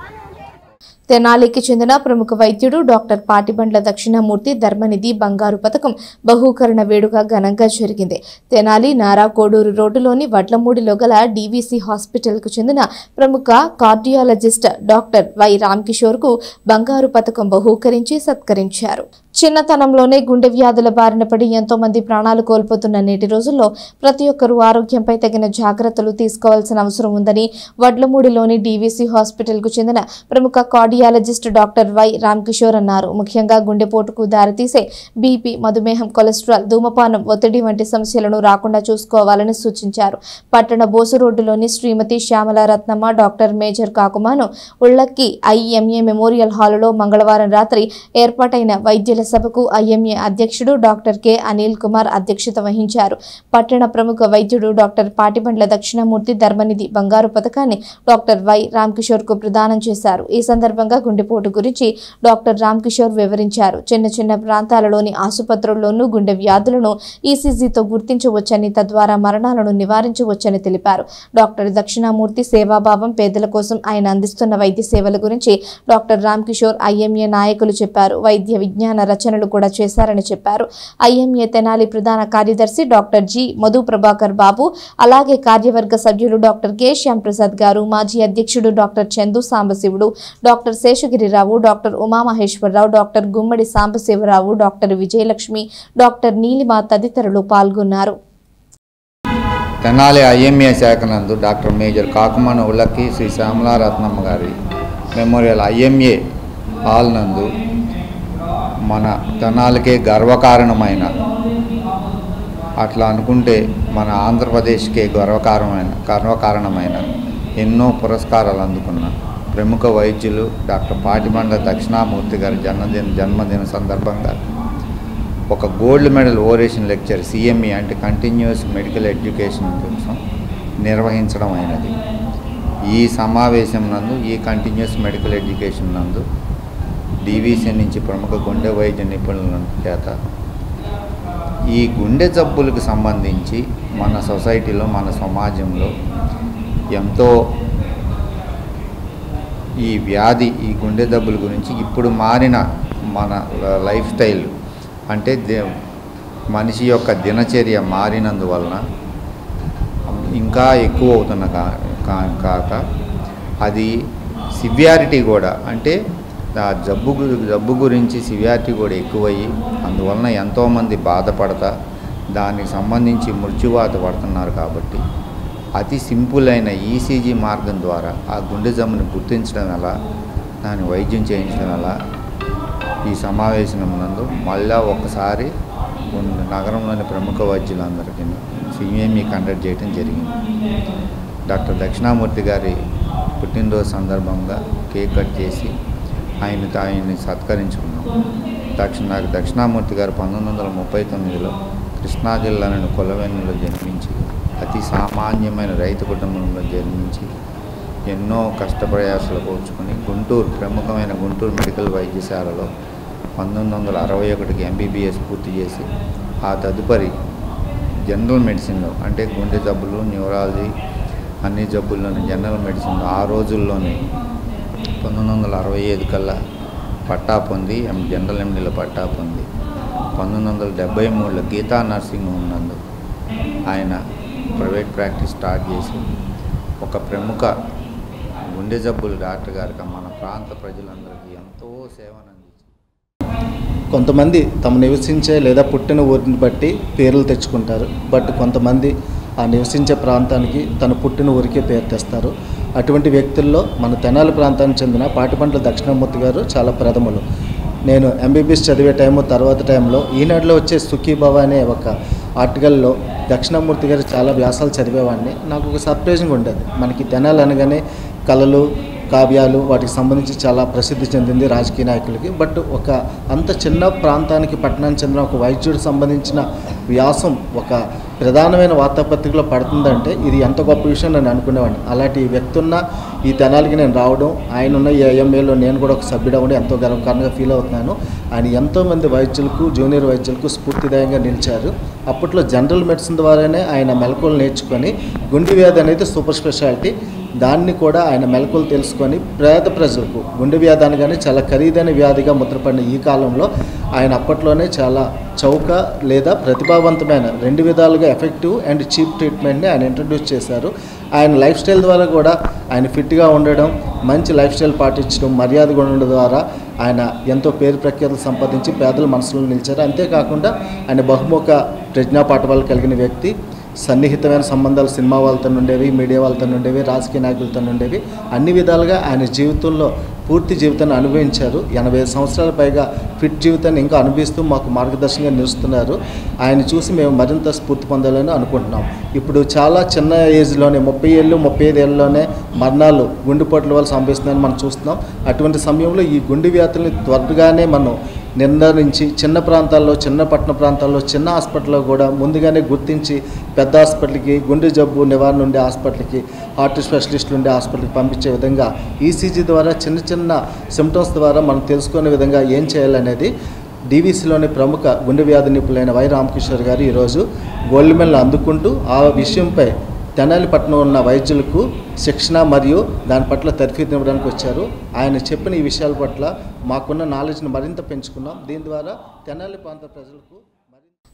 తెనాలికి చెందిన ప్రముఖ వైద్యుడు డాక్టర్ పాటిబండ్ల దక్షిణామూర్తి ధర్మనిధి బంగారు పథకం బహూకరణ వేడుక ఘనంగా జరిగింది. తెనాలి నారా కోడూరు రోడ్డులోని వడ్లమూడిలో గల డీవీసీ హాస్పిటల్కు చెందిన ప్రముఖ కార్డియాలజిస్ట్ డాక్టర్ వై రామ్కిషోర్కు బంగారు పథకం బహూకరించి సత్కరించారు. చిన్నతనంలోనే గుండె వ్యాధుల బారిన పడి ఎంతో మంది ప్రాణాలు కోల్పోతున్న నేటి రోజుల్లో ప్రతి ఒక్కరూ ఆరోగ్యంపై తగిన జాగ్రత్తలు తీసుకోవాల్సిన అవసరం ఉందని వడ్లమూడిలోని డీవీసీ హాస్పిటల్కు చెందిన ప్రముఖ కార్డియాలజిస్ట్ డాక్టర్ వై రామ్కిషోర్ అన్నారు. ముఖ్యంగా గుండెపోటుకు దారితీసే బీపీ, మధుమేహం, కొలెస్ట్రాల్, ధూమపానం, ఒత్తిడి వంటి సమస్యలను రాకుండా చూసుకోవాలని సూచించారు. పట్టణ బోసు రోడ్డులోని Shrimati Shyamala Ratnamma doctor major Kakumanu Ullakki IMA memorial హాలులో మంగళవారం రాత్రి ఏర్పాటైన వైద్యుల సభకు ఐఎంఏ అధ్యక్షుడు డాక్టర్ కె అనిల్ కుమార్ అధ్యక్షత వహించారు. పట్టణ ప్రముఖ వైద్యుడు డాక్టర్ పాటిబండ్ల దక్షిణామూర్తి ధర్మనిధి బంగారు పథకాన్ని డాక్టర్ వై రామ్కిషోర్ కు ప్రదానం చేశారు. ఈ సందర్భంగా గుండెపోటు గురించి డాక్టర్ రామ్కిషోర్ వివరించారు. చిన్న చిన్న ప్రాంతాలలోని ఆసుపత్రుల్లోనూ గుండె వ్యాధులను ఈసీజీతో గుర్తించవచ్చని, తద్వారా మరణాలను నివారించవచ్చని తెలిపారు. డాక్టర్ దక్షిణామూర్తి సేవాభావం, పేదల కోసం ఆయన అందిస్తున్న వైద్య సేవల గురించి డాక్టర్ రామ్కిషోర్ ఐఎంఏ నాయకులు చెప్పారు. వైద్య విజ్ఞాన రచనలు కూడా చేశారని చెప్పారు. ఐఎంఏ తెనాలి ప్రధాన కార్యదర్శి డాక్టర్ జి మధు ప్రభాకర్ బాబు, అలాగే కార్యవర్గ సభ్యులు డాక్టర్ కె శ్యాంప్రసాద్ గారు, మాజీ అధ్యక్షుడు doctor Chandu Sambasivudu, doctor Seshagirirao, doctor Umamaheswararao, doctor Gummadi Sambasivarao, doctor Vijayalakshmi, doctor Neelima తదితరులు పాల్గొన్నారు. తెనాలి ఐఎంఏ శాఖ నందు డాక్టర్ మేజర్ కాకుమాను ఉలక్కి శ్రీ శ్యామలా రత్నమ్మ గారి మెమోరియల్ ఐఎంఏ హాల్ నందు మన తెనాలికే గర్వకారణమైన, అట్లా అనుకుంటే మన ఆంధ్రప్రదేశ్కే గర్వకారణమైన ఎన్నో పురస్కారాలు అందుకున్న ప్రముఖ వైద్యులు డాక్టర్ పాటిబండ్ల దక్షిణామూర్తి గారి జన్మదిన సందర్భంగా ఒక గోల్డ్ మెడల్ ఓరేషన్ లెక్చర్ సిఎంఈ అంటే కంటిన్యూస్ మెడికల్ ఎడ్యుకేషన్ కోసం నిర్వహించడం అయినది. ఈ సమావేశం నందు, ఈ కంటిన్యూస్ మెడికల్ ఎడ్యుకేషన్ నందు డీవీసీ నుంచి ప్రముఖ గుండె వైద్య నిపుణుల చేత ఈ గుండె జబ్బులకు సంబంధించి మన సొసైటీలో, మన సమాజంలో ఎంతో ఈ వ్యాధి, ఈ గుండె జబ్బుల గురించి ఇప్పుడు మారిన మన లైఫ్ స్టైల్ అంటే మనిషి యొక్క దినచర్య మారినందువలన ఇంకా ఎక్కువ అవుతున్న కాక అది సివియారిటీ కూడా, అంటే జబ్బు గురించి సివియారిటీ కూడా ఎక్కువయ్యి అందువలన ఎంతోమంది బాధపడతా దానికి సంబంధించి మృత్యువాత పడుతున్నారు. కాబట్టి అతి సింపుల్ అయిన ఈసీజీ మార్గం ద్వారా ఆ గుండె జబ్బుని గుర్తించడం ఎలా, దాని వైద్యం చేయించడం ఎలా ఈ సమావేశం నందు మళ్ళా ఒక్కసారి నగరంలోని ప్రముఖ వైద్యులందరికీ సిఎంఈ కండక్ట్ చేయడం జరిగింది. డాక్టర్ దక్షిణామూర్తి గారి పుట్టినరోజు సందర్భంగా కేక్ కట్ చేసి ఆయన్ని సత్కరించుకున్నాం. దక్షిణామూర్తి గారు 1939లో కృష్ణా జిల్లాలోని కొలవెన్నెలో జన్మించి అతి సామాన్యమైన రైతు కుటుంబంలో జన్మించి ఎన్నో కష్టప్రయాసాలు కోర్చుకుని ప్రముఖమైన గుంటూరు మెడికల్ వైద్యశాలలో 1961కి ఎంబీబీఎస్ పూర్తి చేసి ఆ తదుపరి జనరల్ మెడిసిన్లో అంటే గుండె జబ్బులు, న్యూరాలజీ అన్ని జబ్బుల్లోని జనరల్ మెడిసిన్లో ఆ రోజుల్లోనే 1965 కల్లా పట్టా పొంది జనరల్ ఎండీలో పట్టా పొంది 1973లో గీతా నర్సింగ్ ఉన్నందు ఆయన ప్రైవేట్ ప్రాక్టీస్ స్టార్ట్ చేసి ఒక ప్రముఖ గుండె జబ్బుల డాక్టర్ గారికి మన ప్రాంత ప్రజలందరికీ ఎంతో సేవను అందించారు. కొంతమంది తమ నివసించే లేదా పుట్టిన ఊరిని బట్టి పేర్లు తెచ్చుకుంటారు. బట్ కొంతమంది ఆ నివసించే ప్రాంతానికి తన పుట్టిన ఊరికే పేరు తెస్తారు. అటువంటి వ్యక్తుల్లో మన తెనాలి ప్రాంతానికి చెందిన పాటిపంట్ల దక్షిణామూర్తి గారు చాలా ప్రథములు. నేను ఎంబీబీఎస్ చదివే తర్వాత టైంలో ఈనాడులో వచ్చే సుఖీభవ అనే ఒక ఆర్టికల్లో దక్షిణామూర్తి గారు చాలా వ్యాసాలు చదివేవాడిని. నాకు ఒక సర్ప్రైజింగ్ ఉండేది. మనకి తెనాలి అనగానే కళలు, కావ్యాలు వాటికి సంబంధించి చాలా ప్రసిద్ధి చెందింది రాజకీయ నాయకులకి. బట్ ఒక అంత చిన్న ప్రాంతానికి పట్టణానికి చెందిన ఒక వైద్యుడికి సంబంధించిన వ్యాసం ఒక ప్రధానమైన వార్తాపత్రికలో పడుతుందంటే ఇది ఎంత గొప్ప విషయం నేను అనుకునేవాడిని. అలాంటి వ్యక్తి ఉన్న ఈ తెనాలికి నేను రావడం, ఆయన ఉన్న ఈ ఐఎంఏలో నేను కూడా ఒక సభ్యుడు అవ్వడం ఎంతో గర్వకారణంగా ఫీల్ అవుతున్నాను. ఆయన ఎంతోమంది వైద్యులకు, జూనియర్ వైద్యులకు స్ఫూర్తిదాయంగా నిలిచారు. అప్పట్లో జనరల్ మెడిసిన్ ద్వారానే ఆయన మెలకువలు నేర్చుకొని గుండె వ్యాధి అనేది సూపర్ స్పెషాలిటీ, దాన్ని కూడా ఆయన మెలకువలు తెలుసుకొని పేద ప్రజలకు గుండె వ్యాధి అనగానే చాలా ఖరీదైన వ్యాధిగా ముద్రపడిన ఈ కాలంలో ఆయన అప్పట్లోనే చాలా చౌక లేదా ప్రతిభావంతమైన రెండు విధాలుగా ఎఫెక్టివ్ అండ్ చీప్ ట్రీట్మెంట్ని ఆయన ఇంట్రడ్యూస్ చేశారు. ఆయన లైఫ్ స్టైల్ ద్వారా కూడా ఆయన ఫిట్గా ఉండడం, మంచి లైఫ్ స్టైల్ పాటించడం, మర్యాదగా ఉండడం ద్వారా ఆయన ఎంతో పేరు ప్రఖ్యాతులు సంపాదించి పేదల మనసులో నిలిచారు. అంతేకాకుండా ఆయన బహుముఖ ప్రజ్ఞాపాఠవాలు కలిగిన వ్యక్తి. సన్నిహితమైన సంబంధాలు సినిమా వాళ్ళతో ఉండేవి, మీడియా వాళ్ళతో ఉండేవి, రాజకీయ నాయకులతో ఉండేవి. అన్ని విధాలుగా ఆయన జీవితంలో పూర్తి జీవితాన్ని అనుభవించారు. 85 సంవత్సరాల పైగా ఫిట్ జీవితాన్ని ఇంకా అనుభవిస్తూ మాకు మార్గదర్శకంగా నిలుస్తున్నారు. ఆయన చూసి మేము మరింత స్ఫూర్తి పొందాలని అనుకుంటున్నాం. ఇప్పుడు చాలా చిన్న ఏజ్లోనే 30 ఏళ్ళు 35 ఏళ్ళలోనే మరణాలు గుండెపోట్ల వల్ల సంభవిస్తుందని మనం చూస్తున్నాం. అటువంటి సమయంలో ఈ గుండె వ్యాధుల్ని త్వరగానే మనం నిర్ధారించి చిన్న ప్రాంతాల్లో, చిన్న పట్టణ ప్రాంతాల్లో, చిన్న హాస్పిటల్లో కూడా ముందుగానే గుర్తించి పెద్ద హాస్పిటల్కి, గుండె జబ్బు నివారణ ఉండే హాస్పిటల్కి, హార్ట్ స్పెషలిస్టులు ఉండే హాస్పిటల్కి పంపించే విధంగా ఈసీజీ ద్వారా చిన్న చిన్న సిమ్టమ్స్ ద్వారా మనం తెలుసుకునే విధంగా ఏం చేయాలనేది డీవీసీలోని ప్రముఖ గుండె వ్యాధి నిపుణులైన వై రామకిషోర్ గారు ఈరోజు గోల్డ్ మెడల్ అందుకుంటూ ఆ విషయంపై తెనాలి పట్టణంలో ఉన్న వైద్యులకు శిక్షణ మరియు దాని పట్ల తర్ఫీదు ఇవ్వడానికి వచ్చారు. ఆయన చెప్పిన ఈ విషయాల పట్ల మాకున్న నాలెడ్జ్ని మరింత పెంచుకున్నాం. దీని ద్వారా తెనాలి ప్రాంత ప్రజలకు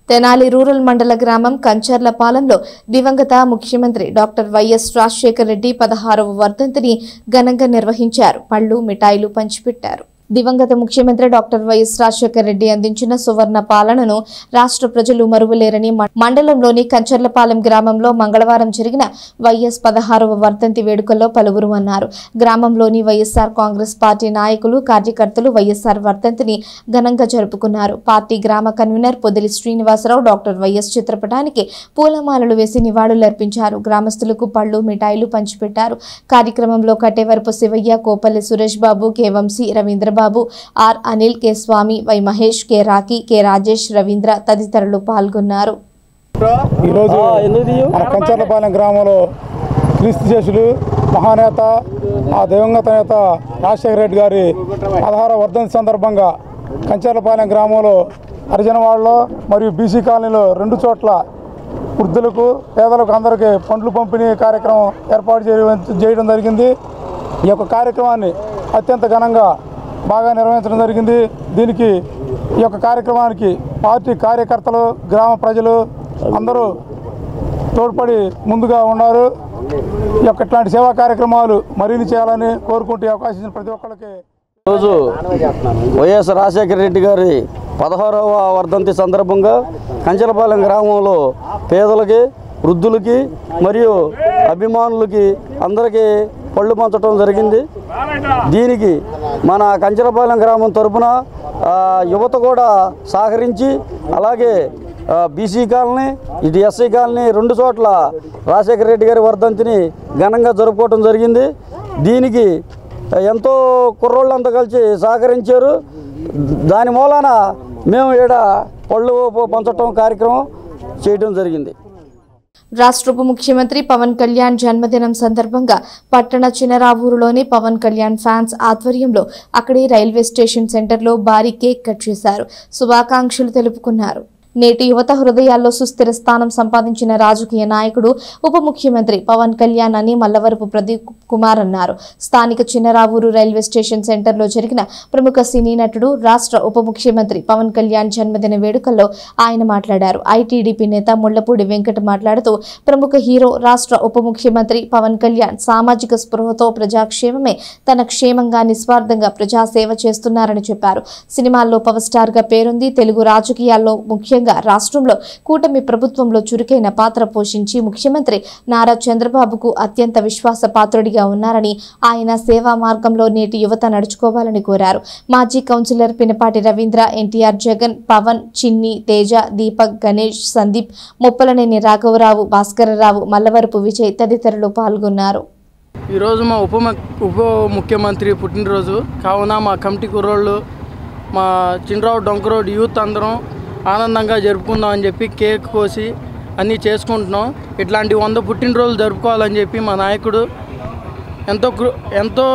తెనాలి రూరల్ మండల గ్రామం కంచర్లపాలెంలో దివంగత ముఖ్యమంత్రి డాక్టర్ వైఎస్ రాజశేఖర రెడ్డి 16వ వర్ధంతిని ఘనంగా నిర్వహించారు. పళ్లు, మిఠాయిలు పంచిపెట్టారు. దివంగత ముఖ్యమంత్రి డాక్టర్ వైఎస్ రాజశేఖర రెడ్డి అందించిన సువర్ణ పాలనను రాష్ట్ర ప్రజలు మరువలేరని మండలంలోని కంచర్లపాలెం గ్రామంలో మంగళవారం జరిగిన వైఎస్ 16వ వర్ధంతి వేడుకల్లో పలువురు అన్నారు. గ్రామంలోని వైఎస్ఆర్ కాంగ్రెస్ పార్టీ నాయకులు, కార్యకర్తలు వైఎస్ఆర్ వర్ధంతిని ఘనంగా జరుపుకున్నారు. పార్టీ గ్రామ convener Podili Srinivasarao doctor YS చిత్రపటానికి పూలమాలలు వేసి నివాళులర్పించారు. గ్రామస్తులకు పళ్లు, మిఠాయిలు పంచిపెట్టారు. కార్యక్రమంలో Kattevarapu Sivayya, Kopalli Suresh Babu, K Vamsi, Ravindra Babu, R Anil, K Swamy, Y Mahesh, K Rocky, K Rajesh, Ravindra తదితరులు పాల్గొన్నారు. ఈరోజు మన కంచర్లపాలెం గ్రామంలో క్రీస్తు శేషులు మహానేత, ఆ దివంగత నేత రాజశేఖర రెడ్డి గారి 16వ వర్ధంతి సందర్భంగా కంచర్లపాలెం గ్రామంలో హరిజనవాడలో మరియు బీసీ కాలనీలో 2 చోట్ల వృద్ధులకు, పేదలకు అందరికీ పండ్లు పంపిణీ కార్యక్రమం ఏర్పాటు చేయడం జరిగింది. ఈ యొక్క కార్యక్రమాన్ని అత్యంత ఘనంగా బాగా నిర్వహించడం జరిగింది. దీనికి ఈ యొక్క కార్యక్రమానికి పార్టీ కార్యకర్తలు, గ్రామ ప్రజలు అందరూ తోడ్పడి ముందుగా ఉన్నారు. ఈ యొక్క ఇట్లాంటి సేవా కార్యక్రమాలు మరిన్ని చేయాలని కోరుకుంటూ అవకాశం ఇచ్చిన ప్రతి ఒక్కరికి ఈరోజు వైఎస్ రాజశేఖర రెడ్డి గారి 16వ వర్ధంతి సందర్భంగా కంచలపాలెం గ్రామంలో పేదలకి, వృద్ధులకి మరియు అభిమానులకి అందరికీ పళ్ళు పంచడం జరిగింది. దీనికి మన కంచలపాలెం గ్రామం తరఫున యువత కూడా సహకరించి, అలాగే బీసీ కాలనీ, ఇటు ఎస్సీ కాలనీ 2 చోట్ల రాజశేఖర రెడ్డి గారి వర్ధంతిని ఘనంగా జరుపుకోవడం జరిగింది. దీనికి ఎంతో కుర్రోళ్ళంతా కలిసి సహకరించారు. దాని మూలాన మేము ఈడ పళ్ళు పంచడం కార్యక్రమం చేయడం జరిగింది. రాష్ట్ర ఉప ముఖ్యమంత్రి పవన్ కళ్యాణ్ జన్మదినం సందర్భంగా పట్టణ చినరావూరులోని పవన్ కళ్యాణ్ ఫ్యాన్స్ ఆధ్వర్యంలో అక్కడి రైల్వే స్టేషన్ సెంటర్లో భారీ కేక్ కట్ చేశారు. శుభాకాంక్షలు తెలుపుకున్నారు. నేటి యువత హృదయాల్లో సుస్థిర స్థానం సంపాదించిన రాజకీయ నాయకుడు ఉప ముఖ్యమంత్రి పవన్ కళ్యాణ్ అని మల్లవరపు ప్రదీప్ కుమార్ అన్నారు. స్థానిక చిన్నరావూరు రైల్వే స్టేషన్ సెంటర్లో జరిగిన ప్రముఖ సినీ నటుడు రాష్ట్ర ఉప ముఖ్యమంత్రి పవన్ కళ్యాణ్ జన్మదిన వేడుకల్లో ఆయన మాట్లాడారు. ఐటీడీపీ నేత ముళ్లపూడి వెంకట మాట్లాడుతూ ప్రముఖ హీరో రాష్ట్ర ఉప ముఖ్యమంత్రి పవన్ కళ్యాణ్ సామాజిక స్పృహతో ప్రజాక్షేమమే తన క్షేమంగా నిస్వార్థంగా ప్రజాసేవ చేస్తున్నారని చెప్పారు. సినిమాల్లో పవర్ స్టార్ గా పేరుంది. తెలుగు రాజకీయాల్లో ముఖ్యంగా రాష్ట్రంలో కూటమి ప్రభుత్వంలో చురుకైన పాత్ర పోషించి ముఖ్యమంత్రి నారా చంద్రబాబుకు అత్యంత విశ్వాసపాత్రుడిగా ఉన్నారని, ఆయన సేవా మార్గంలో నేటి యువత నడుచుకోవాలని కోరారు. మాజీ కౌన్సిలర్ పినపాటి రవీంద్ర, ఎన్టీఆర్, జగన్, పవన్, చిన్ని, తేజ, దీపక్, గణేష్, సందీప్, ముప్పలనేని రాఘవరావు, భాస్కరరావు, మల్లవరపు విజయ్ తదితరులు పాల్గొన్నారు. ఈరోజు మా ఉప ముఖ్యమంత్రి పుట్టినరోజు కావున మా కమిటీ కుర్రోళ్ళు, మా చిన్నరావు డొంకరోడ్ యూత్ అందరం ఆనందంగా జరుపుకుందామని చెప్పి కేక్ కోసి అన్నీ చేసుకుంటున్నాం. ఇట్లాంటి 100 పుట్టినరోజులు జరుపుకోవాలని చెప్పి మా నాయకుడు ఎంతో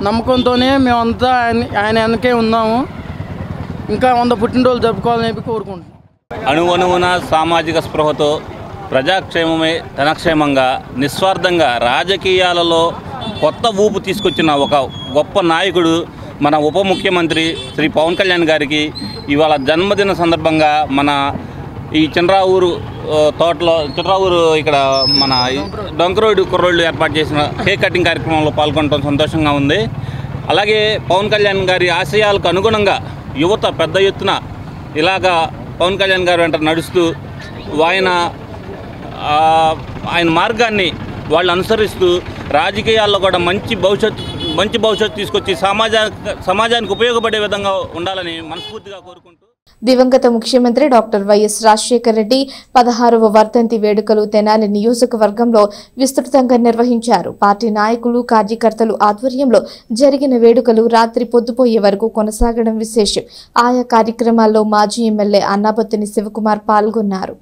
నమ్మకంతోనే మేమంతా ఆయన వెనకే ఉన్నాము. ఇంకా 100 పుట్టినరోజులు జరుపుకోవాలని చెప్పి కోరుకుంటున్నాం. అణువణువున సామాజిక స్పృహతో ప్రజాక్షేమమే తన క్షేమంగా నిస్వార్థంగా రాజకీయాలలో కొత్త ఊపు తీసుకొచ్చిన ఒక గొప్ప నాయకుడు మన ఉప ముఖ్యమంత్రి శ్రీ పవన్ కళ్యాణ్ గారికి ఇవాళ జన్మదిన సందర్భంగా మన ఈ చిన్నరావూరు ఇక్కడ మన డొంకరోడ్ కుర్రోళ్ళు ఏర్పాటు చేసిన కేక్ కటింగ్ కార్యక్రమంలో పాల్గొనడం సంతోషంగా ఉంది. అలాగే పవన్ కళ్యాణ్ గారి ఆశయాలకు అనుగుణంగా యువత పెద్ద ఎత్తున ఇలాగా పవన్ కళ్యాణ్ గారు వెంట నడుస్తూ ఆయన మార్గాన్ని వాళ్ళు అనుసరిస్తూ రాజకీయాల్లో కూడా మంచి భవిష్యత్తు తీసుకొచ్చి సమాజానికి ఉపయోగపడే విధంగా ఉండాలని మనస్ఫూర్తిగా కోరుకుంటూ దివంగత ముఖ్యమంత్రి డాక్టర్ వైఎస్ రాజశేఖర రెడ్డి 16వ వర్ధంతి వేడుకలు తెనాలి నియోజకవర్గంలో విస్తృతంగా నిర్వహించారు. పార్టీ నాయకులు, కార్యకర్తలు ఆధ్వర్యంలో జరిగిన వేడుకలు రాత్రి పొద్దుపోయే వరకు కొనసాగడం విశేషం. ఆయా కార్యక్రమాల్లో మాజీ ఎమ్మెల్యే అన్నాబత్తిని శివకుమార్ పాల్గొన్నారు.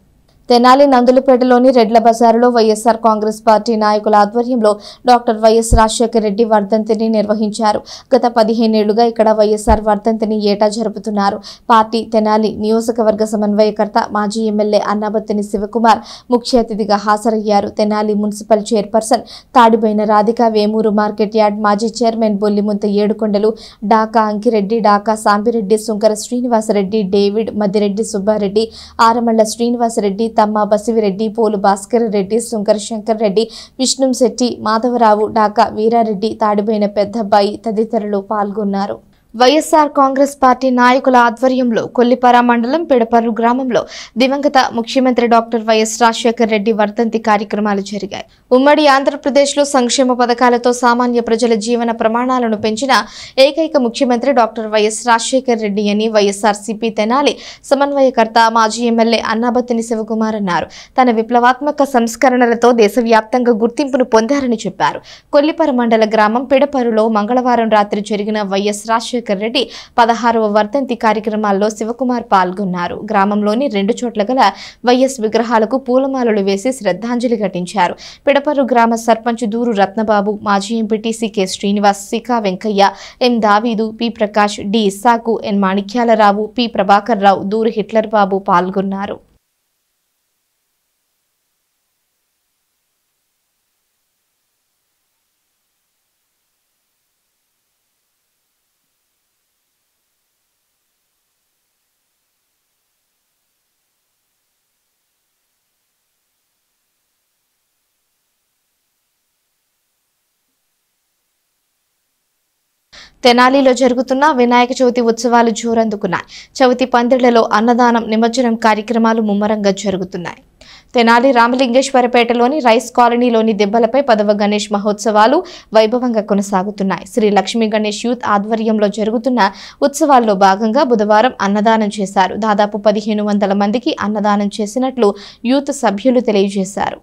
తెనాలి నందులపేటలోని రెడ్ల బజారులో వైఎస్ఆర్ కాంగ్రెస్ పార్టీ నాయకుల ఆధ్వర్యంలో డాక్టర్ వైఎస్ రాజశేఖర రెడ్డి వర్ధంతిని నిర్వహించారు. గత 15 ఏళ్లుగా ఇక్కడ వైఎస్ఆర్ వర్ధంతిని ఏటా జరుపుతున్నారు. పార్టీ తెనాలి నియోజకవర్గ సమన్వయకర్త మాజీ ఎమ్మెల్యే అన్నాబత్తిని శివకుమార్ ముఖ్య అతిథిగా హాజరయ్యారు. Tenali municipal chairperson Tadibaina Radhika, Vemuru market yard మాజీ చైర్మన్ బొల్లిముంత ఏడుకొండలు, డాకా అంకిరెడ్డి, డాకా సాంబిరెడ్డి, సుంకర శ్రీనివాసరెడ్డి, డేవిడ్, మద్దిరెడ్డి సుబ్బారెడ్డి, ఆరమళ్ల శ్రీనివాసరెడ్డి, తమ్మ బసివిరెడ్డి, పోలు భాస్కర్ రెడ్డి, సుంకర శంకర్ రెడ్డి, విష్ణుంశెట్టి, మాధవరావు, డాకా వీరారెడ్డి, తాడిబైన పెద్దబ్బాయి తదితరులు పాల్గొన్నారు. వైఎస్ఆర్ కాంగ్రెస్ పార్టీ నాయకుల ఆధ్వర్యంలో కొల్లిపార మండలం పెడపర్రు గ్రామంలో దివంగత ముఖ్యమంత్రి డాక్టర్ వైఎస్ రాజశేఖర రెడ్డి వర్ధంతి కార్యక్రమాలు జరిగాయి. ఉమ్మడి ఆంధ్రప్రదేశ్లో సంక్షేమ పథకాలతో సామాన్య ప్రజల జీవన ప్రమాణాలను పెంచిన ఏకైక ముఖ్యమంత్రి డాక్టర్ వైఎస్ రాజశేఖర రెడ్డి అని వైఎస్ఆర్సీపీ తెనాలి సమన్వయకర్త మాజీ ఎమ్మెల్యే అన్నాబత్తిని శివకుమార్ అన్నారు. తన విప్లవాత్మక సంస్కరణలతో దేశవ్యాప్తంగా గుర్తింపును పొందారని చెప్పారు. కొల్లిపార మండల గ్రామం పెడపర్రులో మంగళవారం రాత్రి జరిగిన వైఎస్ రాజశేఖర రెడ్డి 16వ వర్ధంతి కార్యక్రమాల్లో శివకుమార్ పాల్గొన్నారు. గ్రామంలోని 2 చోట్ల గల వైఎస్ విగ్రహాలకు పూలమాలలు వేసి శ్రద్ధాంజలి ఘటించారు. పెడపర్రు గ్రామ సర్పంచ్ దూరు రత్నబాబు, మాజీ MPTC K Srinivas, Sika Venkayya, M Daveedu, P Prakash, D Issaku, N Manikyalarao, P Prabhakar Rao, Duru Hitler Babu పాల్గొన్నారు. తెనాలిలో జరుగుతున్న వినాయక చవితి ఉత్సవాలు జోరందుకున్నాయి. చవితి పందిళ్లలో అన్నదానం, నిమజ్జనం కార్యక్రమాలు ముమ్మరంగా జరుగుతున్నాయి. తెనాలి రామలింగేశ్వరపేటలోని రైస్ కాలనీలోని దెబ్బలపై 10వ గణేష్ మహోత్సవాలు వైభవంగా కొనసాగుతున్నాయి. శ్రీ లక్ష్మీ గణేష్ యూత్ ఆధ్వర్యంలో జరుగుతున్న ఉత్సవాల్లో భాగంగా బుధవారం అన్నదానం చేశారు. దాదాపు 1500 మందికి అన్నదానం చేసినట్లు యూత్ సభ్యులు తెలియజేశారు.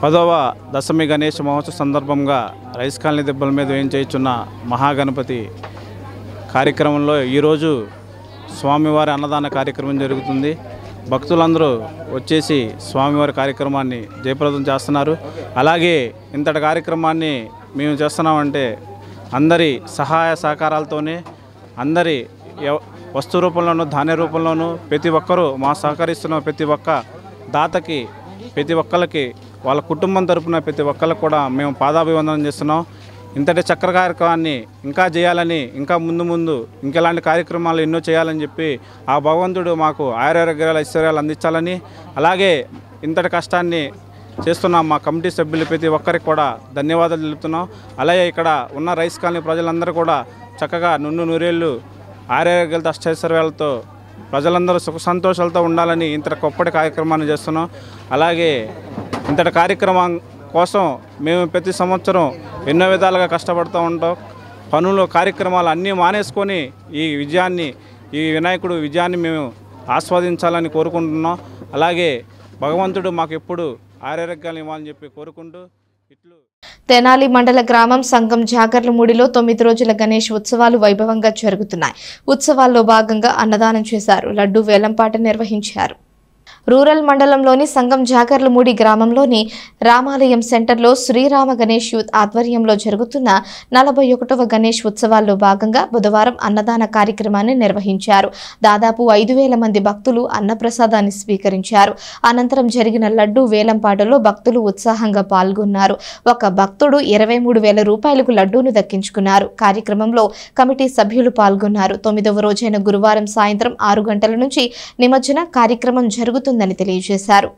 10వ దశమి గణేష్ మహోత్సవ సందర్భంగా రైస్ కాలనీ దెబ్బల మీద వేయించేస్తున్న మహాగణపతి కార్యక్రమంలో ఈరోజు స్వామివారి అన్నదాన కార్యక్రమం జరుగుతుంది. భక్తులందరూ వచ్చేసి స్వామివారి కార్యక్రమాన్ని జయప్రదం చేస్తున్నారు. అలాగే ఇంతటి కార్యక్రమాన్ని మేము చేస్తున్నామంటే అందరి సహాయ సహకారాలతోనే, అందరి వస్తు రూపంలోనూ ధాన్య రూపంలోనూ ప్రతి ఒక్కరూ మా సహకరిస్తున్న ప్రతి ఒక్క దాతకి, ప్రతి ఒక్కరికి వాళ్ళ కుటుంబం తరపున ప్రతి ఒక్కరికి కూడా మేము పాదాభివందనం చేస్తున్నాం. ఇంతటి చక్ర కార్యక్రమాన్ని ఇంకా చేయాలని, ఇంకా ముందు ఇంకెలాంటి కార్యక్రమాలు ఎన్నో చేయాలని చెప్పి ఆ భగవంతుడు మాకు ఆయురారోగ్యాలు ఐశ్వర్యాలు అందించాలని, అలాగే ఇంతటి కష్టాన్ని చేస్తున్నాం మా కమిటీ సభ్యులు ప్రతి ఒక్కరికి కూడా ధన్యవాదాలు తెలుపుతున్నాం. అలాగే ఇక్కడ ఉన్న రైస్ కాలనీ ప్రజలందరూ కూడా చక్కగా నూరేళ్ళు ఆయురారోగ్యాలతో అష్టైశ్వర్యాలతో ప్రజలందరూ సుఖ సంతోషాలతో ఉండాలని ఇంతటి గొప్పటి కార్యక్రమాన్ని చేస్తున్నాం. అలాగే ఇంతటి కార్యక్రమం కోసం మేము ప్రతి సంవత్సరం ఎన్నో విధాలుగా కష్టపడుతూ ఉంటాం. పనులు కార్యక్రమాలు అన్నీ మానేసుకొని ఈ వినాయకుడు విజయాన్ని మేము ఆస్వాదించాలని కోరుకుంటున్నాం. అలాగే భగవంతుడు మాకు ఎప్పుడు ఆరోగ్యాలు ఇవ్వాలని చెప్పి కోరుకుంటూ తెనాలి మండల గ్రామం సంగం జాగర్లమూడిలో 9 రోజుల గణేష్ ఉత్సవాలు వైభవంగా జరుగుతున్నాయి. ఉత్సవాల్లో భాగంగా అన్నదానం చేశారు. లడ్డూ వేలంపాట నిర్వహించారు. రూరల్ మండలంలోని సంగం జాగర్లమూడి గ్రామంలోని రామాలయం సెంటర్లో శ్రీరామ గణేష్ యూత్ ఆధ్వర్యంలో జరుగుతున్న 41వ గణేష్ ఉత్సవాల్లో భాగంగా బుధవారం అన్నదాన కార్యక్రమాన్ని నిర్వహించారు. దాదాపు 5,000 మంది భక్తులు అన్నప్రసాదాన్ని స్వీకరించారు. అనంతరం జరిగిన లడ్డూ వేలంపాటలో భక్తులు ఉత్సాహంగా పాల్గొన్నారు. ఒక భక్తుడు 23,000 రూపాయలకు లడ్డూను దక్కించుకున్నారు. కార్యక్రమంలో కమిటీ సభ్యులు పాల్గొన్నారు. 9వ రోజైన గురువారం సాయంత్రం 6 గంటల నుంచి నిమజ్జన కార్యక్రమం జరుగుతుందని తెలియజేశారు.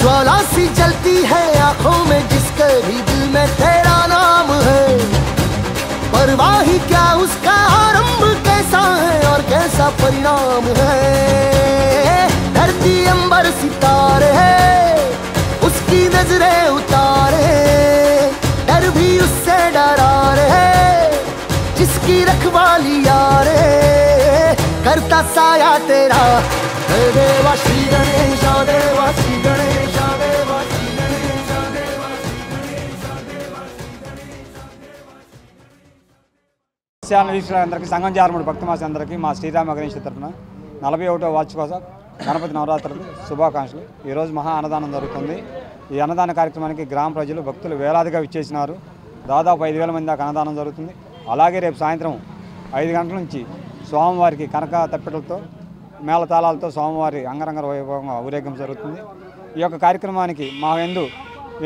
ज्वाला सी जलती है आंखों में जिसके भी दिल में तेरा नाम है, परवाह ही क्या उसका आरंभ कैसा है और कैसा परिणाम है। धरती अंबर सितारे है उसकी नजरें उतारे, डर भी उससे डरा रहे जिसकी रखवाली यारे, करता साया तेरा देवा श्री गणेश देवा श्री गणेश देवा श्री गणेश देवा श्री गणेश देवा అందరికీ సంగం జాగర్లమూడి భక్తమాసి అందరికీ మా శ్రీరామ గణేష్ తరఫున 41వ వార్షికోత్సవ గణపతి నవరాత్రులకు శుభాకాంక్షలు. ఈరోజు మహా అన్నదానం జరుగుతుంది. ఈ అన్నదాన కార్యక్రమానికి గ్రామ ప్రజలు భక్తులు వేలాదిగా విచ్చేసినారు. దాదాపు 5,000 మంది దాకా అన్నదానం జరుగుతుంది. అలాగే రేపు సాయంత్రం 5 గంటల నుంచి స్వామివారికి కనక తప్పెటలతో మేళతాళాలతో స్వామివారి అంగరంగ వైభవంగా ఊరేగింపు జరుగుతుంది. ఈ యొక్క కార్యక్రమానికి మా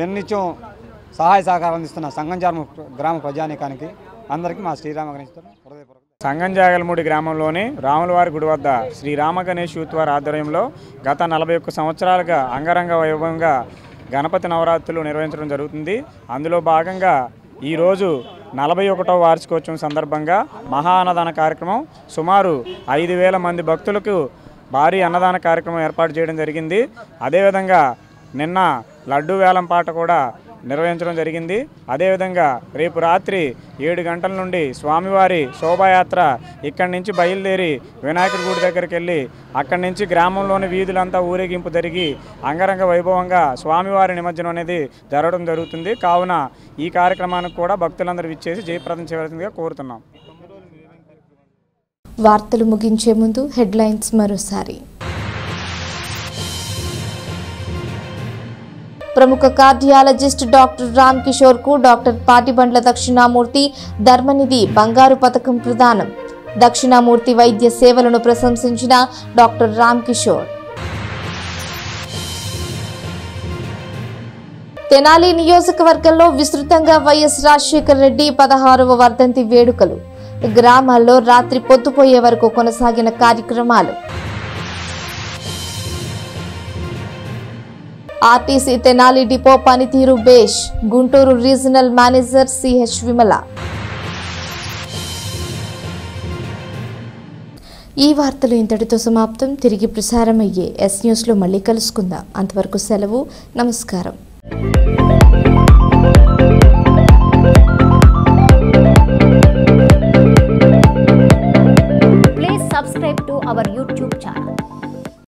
ఎన్నిత్యం సహాయ సహకారం అందిస్తున్న సంగం జాగర్లమూడి గ్రామ ప్రజానీకానికి అందరికీ మా శ్రీరామ గణేష్ హృదయపూర్వక. సంగం జాగర్లమూడి గ్రామంలోని రాములవారి గుడి వద్ద శ్రీరామ గణేష్ యూత్ వారి ఆధ్వర్యంలో గత 41 సంవత్సరాలుగా అంగరంగ వైభవంగా గణపతి నవరాత్రులు నిర్వహించడం జరుగుతుంది. అందులో భాగంగా ఈరోజు 41వ వార్షికోత్సవం సందర్భంగా మహా అన్నదాన కార్యక్రమం సుమారు 5,000 మంది భక్తులకు భారీ అన్నదాన కార్యక్రమం ఏర్పాటు చేయడం జరిగింది. అదేవిధంగా నిన్న లడ్డూ వేలంపాట కూడా నిర్వహించడం జరిగింది. అదేవిధంగా రేపు రాత్రి 7 గంటల నుండి స్వామివారి శోభాయాత్ర ఇక్కడి నుంచి బయలుదేరి వినాయకుడి గుడి దగ్గరికి వెళ్ళి అక్కడి నుంచి గ్రామంలోని వీధులంతా ఊరేగింపు జరిగి అంగరంగ వైభవంగా స్వామివారి నిమజ్జనం అనేది జరగడం జరుగుతుంది. కావున ఈ కార్యక్రమానికి కూడా భక్తులందరూ విచ్చేసి జయప్రదం చేయవలసిందిగా కోరుతున్నాం. వార్తలు ముగించే ముందు హెడ్లైన్స్ మరోసారి. ప్రముఖ కార్డియాలజిస్ట్ డాక్టర్ రామ్ కిషోర్ కు డాక్టర్ పాటిబండ్ల దక్షిణామూర్తి ధర్మనిధి బంగారు పథకం ప్రదానం. దక్షిణామూర్తి వైద్య సేవలను ప్రశంసించిన డాక్టర్ రామ్ కిషోర్. తెనాలి నియోజకవర్గంలో విస్తృతంగా వైఎస్ రాజశేఖర రెడ్డి 16వ వర్ధంతి వేడుకలు. గ్రామాల్లో రాత్రి పొద్దుపోయే వరకు కొనసాగిన కార్యక్రమాలు. ఆర్టీసీ తెనాలి డిపో పనితీరు బేష్. Guntur regional manager CH Vimala. ఈ వార్తలు ఇంతటితో సమాప్తం. తిరిగి ప్రసారమయ్యే ఎస్ న్యూస్లో మళ్ళీ కలుసుకుందాం. అంతవరకు సెలవు. నమస్కారం.